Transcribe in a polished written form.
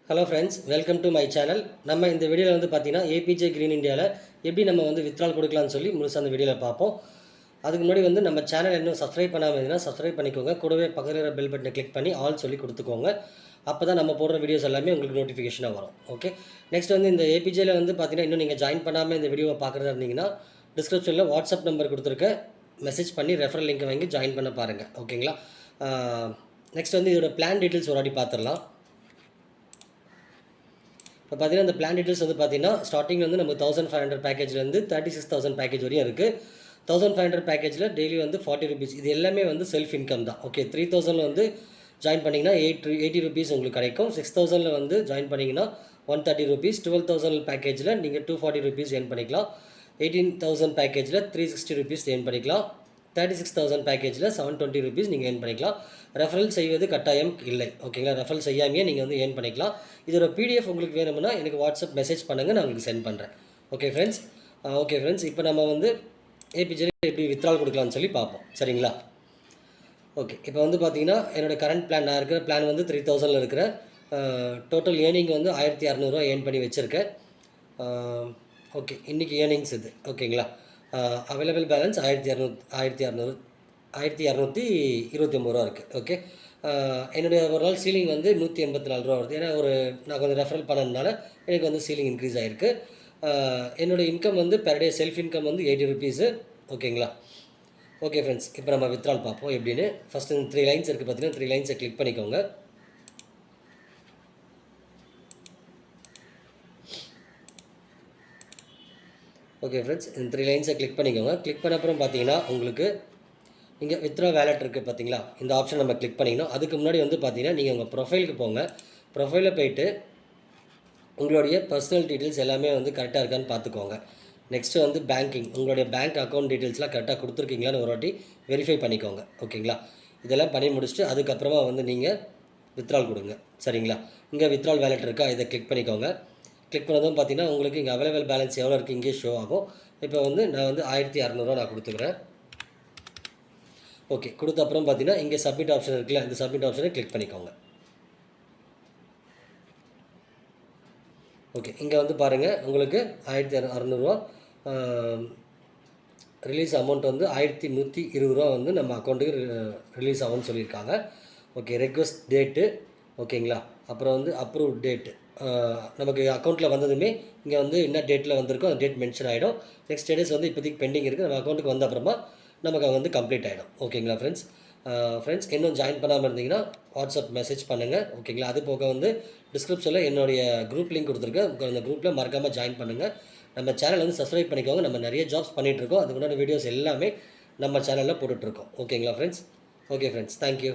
Hello friends, welcome to my channel. நம்ம இந்த வீடியோவில் வந்து பார்த்தீங்கன்னா ஏபிஜே கிரீன் இந்தியாவில் எப்படி நம்ம வந்து வித்ட்ரால் கொடுக்கலாம்னு சொல்லி முழுசாக அந்த வீடியோவில் பார்ப்போம். அதுக்கு முன்னாடி வந்து நம்ம சேனல் இன்னும் சப்ஸ்கிரைப் பண்ணாமல் இருந்தீங்கன்னா சப்ஸ்கிரைப் பண்ணிக்கோங்க. கூடவே பக்கத்தில் இருக்கிற பெல் பட்டனை கிளிக் பண்ணி ஆல் சொல்லி கொடுத்துக்கோங்க. அப்போ தான் நம்ம போடுற வீடியோஸ் எல்லாமே உங்களுக்கு நோட்டிஃபிகேஷனாக வரும். ஓகே, நெக்ஸ்ட் வந்து இந்த ஏபிஜேயில் வந்து பார்த்தீங்கன்னா இன்னும் நீங்கள் ஜாயின் பண்ணாமல் இந்த வீடியோவை பார்க்குறதா இருந்தீங்கன்னா டிஸ்கிரிப்ஷனில் வாட்ஸ்அப் நம்பர் கொடுத்துருக்க, மெசேஜ் பண்ணி ரெஃபரல் லிங்க்கை வாங்கி ஜாயின் பண்ண பாருங்கள். ஓகேங்களா? நெக்ஸ்ட் வந்து இதோட பிளான் டீட்டெயில்ஸ் ஒரு வாட்டி பார்த்துடலாம். இப்போ பார்த்தீங்கன்னா இந்த பிளான் டீட்டெயில்ஸ் வந்து பார்த்தீங்கன்னா ஸ்டார்டிங் வந்து நம்ம 1500 பேக்கேஜ்லேருந்து 36,000 பேக்கேஜ் வரையும் இருக்குது. 1500 பேக்கேஜில் டெய்லி வந்து 40 ருபீஸ். இது எல்லாமே வந்து செல்ஃப் இன்கம் தான். ஓகே, 3000 வந்து ஜாயின் பண்ணிங்கன்னா 80 ருபீஸ் உங்களுக்கு கிடைக்கும். 6000 வந்து ஜாயின் பண்ணிங்கன்னா 130 ருபீஸ். 12,000 பேக்கேஜில் நீங்கள் 240 ருபீஸ் ஏர்ன் பண்ணிக்கலாம். 18,000 பேக்கேஜில் 360 ருபீஸ் ஏர்ன் பண்ணிக்கலாம். 36,000 பேக்கேஜில் 720 ருபீஸ் நீங்கள் ஏர்ன் பண்ணிக்கலாம். ரெஃபரல் செய்வது கட்டாயம் இல்லை. ஓகேங்களா? ரெஃபரல் செய்யாமையே நீங்கள் வந்து ஏர்ன் பண்ணிக்கலாம். இதோட பிடிஎஃப் உங்களுக்கு வேணும்னா எனக்கு வாட்ஸ்அப் மெசேஜ் பண்ணுங்கள், நான் உங்களுக்கு சென்ட் பண்ணுறேன். ஓகே ஃப்ரெண்ட்ஸ், இப்போ நம்ம வந்து ஏபிஜே எப்படி வித்ட்ரால் கொடுக்கலாம்னு சொல்லி பார்ப்போம். சரிங்களா? ஓகே, இப்போ வந்து பார்த்தீங்கன்னா என்னோடய கரண்ட் பிளான், நான் இருக்கிற பிளான் வந்து 3000 இருக்கிற டோட்டல் ஏர்னிங் வந்து 1600 ஏர்ன் பண்ணி வச்சுருக்கேன். ஓகே, இன்றைக்கி ஏர்னிங்ஸ் இது. ஓகேங்களா? அவைலபிள் பேலன்ஸ் 1229 ரூபா இருக்குது. ஓகே, என்னுடைய ஒரு நாள் சீலிங் வந்து 184 ரூபா வருது. ஏன்னா நான் கொஞ்சம் ரெஃபரல் பண்ணதுனால எனக்கு வந்து சீலிங் இன்க்ரீஸ் ஆகிருக்கு. என்னோடய இன்கம் வந்து பெர் டே செல்ஃப் இன்கம் வந்து 80 ருபீஸு. ஓகேங்களா? ஓகே ஃப்ரெண்ட்ஸ், இப்போ நம்ம வித்ட்ரால் பார்ப்போம் எப்படின்னு. ஃபஸ்ட்டு இந்த 3 லைன்ஸ் இருக்குது பார்த்தீங்கன்னா, 3 லைன்ஸை கிளிக் பண்ணிக்கோங்க. ஓகே ஃப்ரெண்ட்ஸ், இந்த 3 லைன்ஸை கிளிக் பண்ணிக்கோங்க. கிளிக் பண்ண அப்புறம் பார்த்தீங்கன்னா உங்களுக்கு இங்கே வித்ட்ரா வேலெட் இருக்குது பார்த்தீங்களா? இந்த ஆப்ஷன் நம்ம கிளிக் பண்ணிக்கணும். அதுக்கு முன்னாடி வந்து பார்த்தீங்கன்னா நீங்கள் உங்கள் ப்ரொஃபைலுக்கு போங்க. ப்ரொஃபைலில் போய்ட்டு உங்களுடைய பர்சனல் டீட்டெயில்ஸ் எல்லாமே வந்து கரெக்டாக இருக்கான்னு பார்த்துக்கோங்க. நெக்ஸ்ட்டு வந்து பேங்கிங், உங்களுடைய பேங்க் அக்கௌண்ட் டீட்டெயில்ஸ்லாம் கரெக்டாக கொடுத்துருக்கீங்களான்னு ஒரு வாட்டி வெரிஃபை பண்ணிக்கோங்க. ஓகேங்களா? இதெல்லாம் பண்ணி முடிச்சுட்டு அதுக்கப்புறமா வந்து நீங்கள் வித்ட்ரால் கொடுங்க. சரிங்களா? இங்கே வித்ட்ரால் வேலெட் இருக்கா, இதை கிளிக் பண்ணிக்கோங்க. கிளிக் பண்ணதும் பார்த்தீங்கன்னா உங்களுக்கு இங்கே அவைலபிள் பேலன்ஸ் எவ்வளோ இருக்குது இங்கே ஷோ ஆகும். இப்போ வந்து நான் வந்து 1600 நான் கொடுத்துக்கிறேன். ஓகே, கொடுத்த அப்புறம் பார்த்தீங்கன்னா இங்கே சப்மிட் ஆப்ஷன் இருக்குல்ல, இந்த சப்மிட் ஆப்ஷனை கிளிக் பண்ணிக்கோங்க. ஓகே, இங்கே வந்து பாருங்கள் உங்களுக்கு 1600 ரிலீஸ் அமௌண்ட் வந்து 1120 ரூபா வந்து நம்ம அக்கௌண்ட்டுக்கு ரிலீஸ் ஆகும்னு சொல்லியிருக்காங்க. Okay, request date. ஓகேங்களா? அப்புறம் வந்து அப்ரூவ் டேட்டு. நமக்கு அக்கௌண்ட்டில் வந்ததுமே இங்கே வந்து என்ன டேட்டில் வந்திருக்கோ அந்த டேட் மென்ஷன் ஆகிடும். நெக்ஸ்ட் ஸ்டேட்டஸ் வந்து இப்போதைக்கு பெண்டிங் இருக்குது. நம்ம அக்கௌண்ட்டுக்கு வந்த அப்புறமா நமக்கு அங்கே வந்து கம்ப்ளீட் ஆகிடும். ஓகேங்களா ஃப்ரெண்ட்ஸ், இன்னும் ஜாயின் பண்ணாமல் இருந்தீங்கன்னா வாட்ஸ்அப் மெசேஜ் பண்ணுங்கள். ஓகேங்களா? அது போக வந்து டிஸ்கிரிப்ஷனில் என்னுடைய குரூப் லிங்க் கொடுத்துருக்கேன். அந்த குரூப்பில் மறக்காமல் ஜாயின் பண்ணுங்கள். நம்ம சேனல் வந்து சப்ஸ்கிரைப் பண்ணிக்கோங்க. நம்ம நிறைய ஜாப்ஸ் பண்ணிகிட்ருக்கோம். அதுக்குண்டான வீடியோஸ் எல்லாமே நம்ம சேனலில் போட்டுட்ருக்கோம். ஓகேங்களா ஃப்ரெண்ட்ஸ்? Okay friends, thank you.